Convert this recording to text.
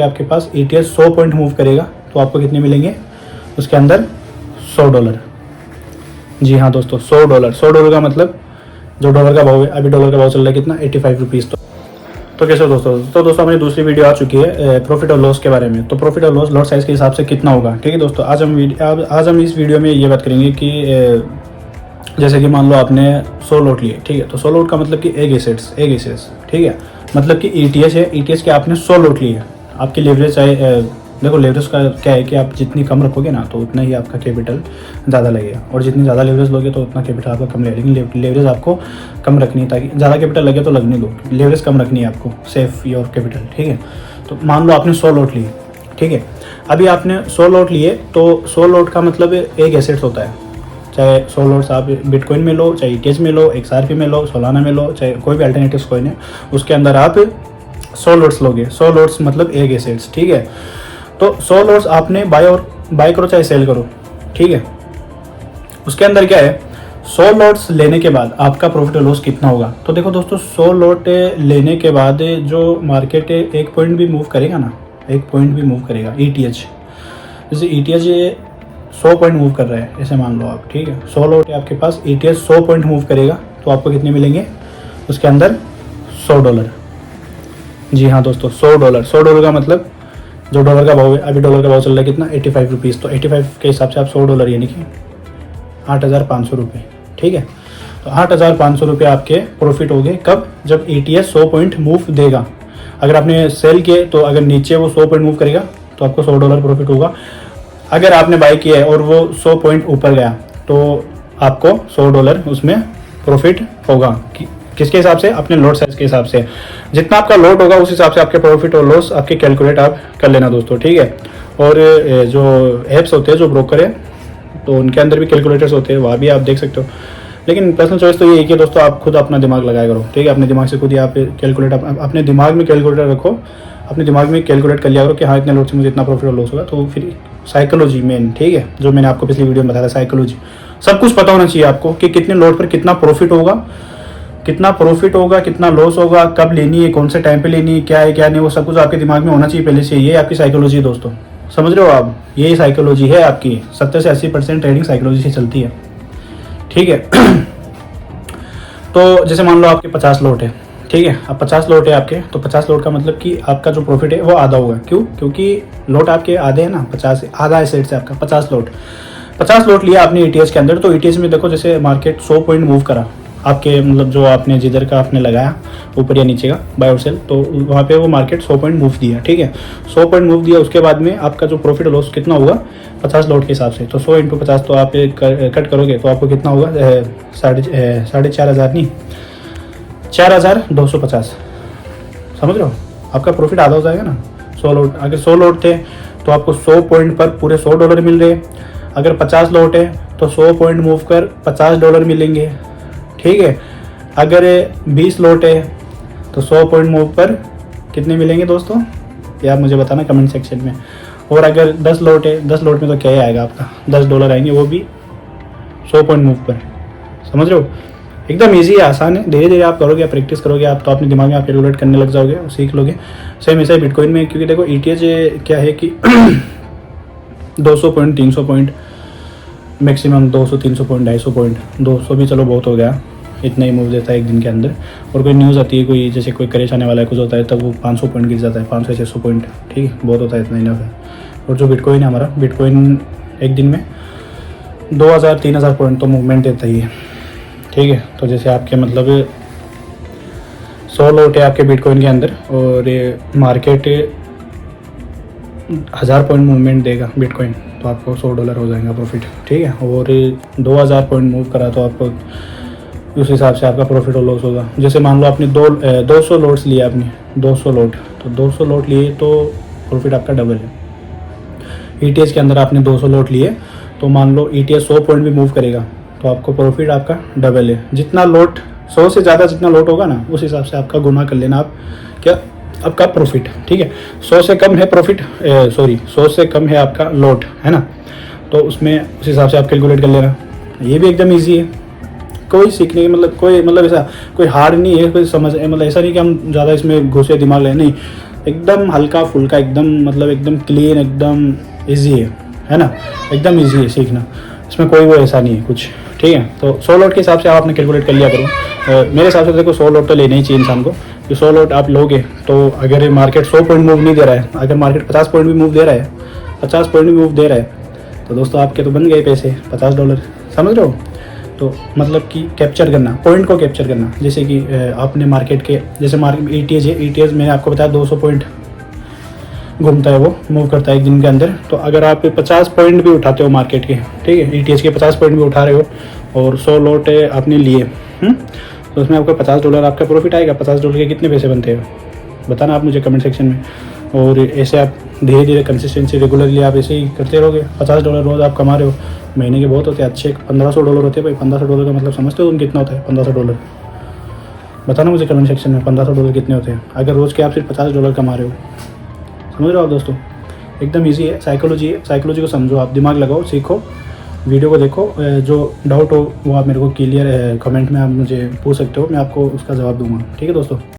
आपके पास ETH 100 point move करेगा तो आपको कितने मिलेंगे उसके अंदर $100। जी हाँ दोस्तों, $100 का मतलब जो डॉलर का भाव है, अभी डॉलर का भाव चल रहा है कितना, 85 रुपीज़। तो कैसे हो दोस्तों, दोस्तों हमारी दूसरी वीडियो आ चुकी है प्रॉफिट और लॉस के बारे में। तो प्रॉफिट और लॉस लॉट साइज़ के हिसाब से कितना होगा, ठीक है दोस्तों। आज हम इस वीडियो में ये बात करेंगे कि जैसे कि मान लो आपने 100 लॉट लिए, ठीक है। तो 100 लॉट का मतलब कि एग एसेट्स, ठीक है, मतलब कि ETH है, ETH के आपने 100 लॉट लिए। आपकी लेवरेज चाहे देखो, लेवरेज का क्या है कि आप जितनी कम रखोगे ना तो उतना ही आपका कैपिटल ज़्यादा लगेगा, और जितनी ज़्यादा लेवरेज लोगे तो उतना कैपिटल आपका कम लगेगा। लेकिन लेवरेज आपको कम रखनी है, ताकि ज़्यादा कैपिटल लगे तो लगने दो, लेवरेज कम रखनी है आपको, सेफ योर कैपिटल, ठीक है। तो मान लो आपने 100 लॉट लिए, ठीक है। अभी आपने 100 लॉट लिए तो 100 लॉट का मतलब एक एसेट्स होता है। चाहे 100 लॉट्स आप बिटकॉइन में लो, चाहे ETH में लो, XRP में लो, सोलाना में लो, चाहे कोई भी अल्टरनेटिव कॉइन है, उसके अंदर आप 100 लॉट्स लोगे। 100 लॉट्स मतलब एक एसेट्स, ठीक है। तो 100 लॉट्स आपने बाय करो चाहे सेल करो, ठीक है। उसके अंदर क्या है, 100 लॉट्स लेने के बाद आपका प्रॉफिट और लॉस कितना होगा। तो देखो दोस्तों, 100 लॉट लेने के बाद जो मार्केट एक पॉइंट भी मूव करेगा ना, एक पॉइंट भी मूव करेगा ETH, जैसे ETH 100 पॉइंट मूव कर रहा है ऐसे मान लो आप, ठीक है। 100 लॉट है आपके पास, ETH 100 पॉइंट मूव करेगा तो आपको कितने मिलेंगे उसके अंदर $100। जी हाँ दोस्तों, $100 का मतलब जो डॉलर का भाव है, अभी डॉलर का भाव चल रहा है कितना, 85 रुपीज़। तो 85 के हिसाब से आप $100 यानी कि 8,500 रुपये, ठीक है। तो 8,500 रुपये आपके प्रॉफिट हो गए कब, जब ETH 100 पॉइंट मूव देगा। अगर आपने सेल किए तो अगर नीचे वो 100 पॉइंट मूव करेगा तो आपको $100 प्रॉफिट होगा। अगर आपने बाई किया है और वो 100 पॉइंट ऊपर गया तो आपको $100 उसमें प्रॉफिट होगा। किसके हिसाब से, अपने लॉट साइज के हिसाब से। जितना आपका लॉट होगा उस हिसाब से आपके प्रॉफिट और लॉस आपके कैलकुलेट आप कर लेना दोस्तों, ठीक है। और जो ऐप्स होते हैं, जो ब्रोकर है, तो उनके अंदर भी कैलकुलेटर्स होते हैं, वहाँ भी आप देख सकते हो। लेकिन पर्सनल चॉइस तो ये है कि दोस्तों आप खुद अपना दिमाग लगाया करो, ठीक है। अपने दिमाग से खुद ही आप कैलकुलेट, अपने दिमाग में कैलकुलेटर रखो, अपने दिमाग में कैलकुलेट कर लिया करो कि हाँ इतने लॉट से मुझे इतना प्रॉफिट और लॉस होगा। तो फिर साइकोलॉजी मेन, ठीक है, जो मैंने आपको पिछली वीडियो में बताया था, साइकोलॉजी सब कुछ पता होना चाहिए आपको कि कितने लॉट पर कितना प्रॉफिट होगा, कितना लॉस होगा, कब लेनी है, कौन से टाइम पे लेनी है, क्या है क्या नहीं, वो सब कुछ आपके दिमाग में होना चाहिए पहले से। ये आपकी साइकोलॉजी है दोस्तों, समझ रहे हो आप, यही साइकोलॉजी है आपकी। 70 से 80% ट्रेडिंग साइकोलॉजी से चलती है, ठीक है। तो जैसे मान लो आपके 50 लॉट है, ठीक है। अब 50 लॉट है आपके, तो 50 लॉट का मतलब कि आपका जो प्रॉफिट है वो आधा होगा। क्यों, क्योंकि लॉट आपके आधे हैं ना, 50 आधा एसेट से आपका 50 लॉट लिया आपने ETH के अंदर। तो ETH में देखो, जैसे मार्केट 100 पॉइंट मूव करा आपके, मतलब जो आपने जिधर का आपने लगाया ऊपर या नीचे का बाय और सेल, तो वहाँ पे वो मार्केट 100 पॉइंट मूव दिया, ठीक है। 100 पॉइंट मूव दिया, उसके बाद में आपका जो प्रॉफिट लॉस कितना होगा 50 लॉट के हिसाब से। तो 100 × 50 तो आप कट करोगे तो आपको कितना होगा, 4,500 नहीं, 4,250, समझ रहे हो। आपका प्रॉफिट आधा हो जाएगा ना। 100 लॉट, अगर 100 लॉट थे तो आपको 100 पॉइंट पर पूरे $100 मिल रहे। अगर 50 लॉट है तो 100 पॉइंट मूव कर $50 मिलेंगे, ठीक है। अगर 20 लॉट है तो 100 पॉइंट मूव पर कितने मिलेंगे दोस्तों, ये आप मुझे बताना कमेंट सेक्शन में। और अगर 10 लॉट है, 10 लॉट में तो क्या ही आएगा आपका, $10 आएंगे, वो भी 100 पॉइंट मूव पर, समझ रहे हो। एकदम इजी है, आसान है, धीरे धीरे आप करोगे, आप प्रैक्टिस करोगे आप, तो अपने दिमाग में आप कैलकुलेट करने लग जाओगे, सीख लोगे। सेम ऐसा ही बिटकॉइन में, क्योंकि देखो ETH क्या है कि 200 point, 300 point maximum, 200, 300 point, 250 point, 200 भी चलो बहुत हो गया, इतना ही मूव देता है एक दिन के अंदर। और कोई न्यूज़ आती है, कोई जैसे कोई क्रेश आने वाला है, कुछ होता है, तब वो 500 पॉइंट गिर जाता है, 500 600 पॉइंट, ठीक है, बहुत होता है, इतना इनफ है। और जो बिटकॉइन है हमारा, बिटकॉइन एक दिन में 2,000 3,000 पॉइंट तो मूवमेंट देता ही है, ठीक है। तो जैसे आपके मतलब 100 लॉट है आपके बिटकॉइन के अंदर, और मार्केट 1000 पॉइंट मूवमेंट देगा बिटकॉइन, तो आपको $100 हो जाएगा प्रॉफिट, ठीक है। और 2,000 पॉइंट मूव करा तो आपको उस हिसाब से आपका प्रॉफिट और लॉस होगा। जैसे मान लो आपने 200 लॉट्स लिए, आपने 200 लॉट, तो 200 लॉट लिए तो प्रॉफिट आपका डबल है। ETH के अंदर आपने 200 लॉट लिए, तो मान लो ETH 100 पॉइंट भी मूव करेगा तो आपको प्रॉफिट आपका डबल है। जितना लॉट, 100 से ज़्यादा जितना लॉट होगा ना, उस हिसाब से आपका गुना कर लेना आप, क्या आपका प्रॉफिट, ठीक है। 100 से कम है प्रॉफिट, 100 से कम है आपका लॉट, है ना, तो उसमें उस हिसाब से आप कैलकुलेट कर लेना। ये भी एकदम ईजी है, कोई सीखने की मतलब कोई मतलब ऐसा कोई हार्ड नहीं है, कोई समझ मतलब ऐसा नहीं कि हम ज़्यादा इसमें घुसे दिमाग ले, नहीं, एकदम हल्का फुल्का, एकदम मतलब एकदम क्लीन, एकदम ईजी है ना, एकदम ईजी है सीखना, इसमें कोई वो ऐसा नहीं है कुछ, ठीक है। तो 100 लॉट के हिसाब से आपने कैलकुलेट कर लिया करो। मेरे हिसाब से देखो 100 लॉट तो लेना ही चाहिए इंसान को, कि 100 लॉट आप लोगे तो अगर मार्केट 100 पॉइंट मूव नहीं दे रहा है, अगर मार्केट 50 पॉइंट भी मूव दे रहा है, 50 पॉइंट भी मूव दे रहा है, तो दोस्तों आपके तो बन गए पैसे $50, समझ रहे हो। तो मतलब कि कैप्चर करना, पॉइंट को कैप्चर करना, जैसे कि आपने मार्केट के, जैसे मार्केट ETH है, ETH मैंने आपको बताया 200 पॉइंट घूमता है, वो मूव करता है एक दिन के अंदर। तो अगर आप 50 पॉइंट भी उठाते हो मार्केट के, ठीक है, ETH के 50 पॉइंट भी उठा रहे हो और 100 लॉट आपने लिए, तो उसमें आपको $50 आपका प्रॉफिट आएगा। $50 के कितने पैसे बनते हैं बताना आप मुझे कमेंट सेक्शन में। और ऐसे आप धीरे धीरे कंसिस्टेंसी रेगुलरली आप ऐसे ही करते रहोगे। $50 रोज़ आप कमा रहे हो, महीने के बहुत होते हैं, अच्छे $1500 होते हैं भाई। $1500 का मतलब समझते हो तुम कितना होता है $1500? बताना मुझे कमेंट सेक्शन में $1500 कितने होते हैं अगर रोज़ के आप सिर्फ $50 कमा रहे हो। समझ रहे हो आप दोस्तों, एकदम ईजी है, साइकोलॉजी है, साइकोलॉजी को समझो आप, दिमाग लगाओ, सीखो, वीडियो को देखो। जो डाउट हो वो आप मेरे को क्लियर कमेंट में आप मुझे पूछ सकते हो, मैं आपको उसका जवाब दूंगा, ठीक है दोस्तों।